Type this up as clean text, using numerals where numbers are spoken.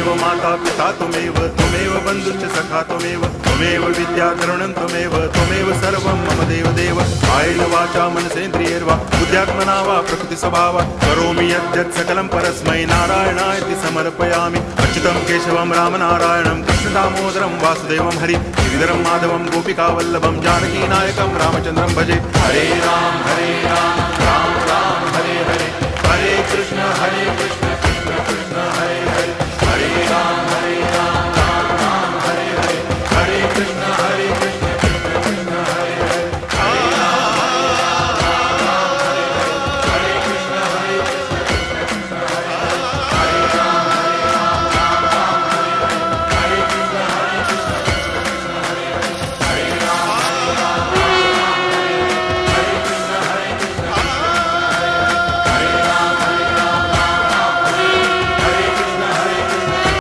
माता पिता त्वमेव त्वमेव बन्धुश्च सखा त्वमेव त्वमेव विद्याधरणं त्वमेव सर्वं मम देव कायेन वाचा मनसेन्द्रियैर्वा बुद्ध्यात्मना वा प्रकृतिस्वभावात् करोमि यद्यत् सकलं परस्मै नारायणायति समर्पयामि अच्युतं केशवं रामनारायणं कृष्णदामोदरं वासुदेवं हरि गिरिधरं माधवं गोपिकावल्लभं जानकीनायकं रामचन्द्रं भजे हरे राम राम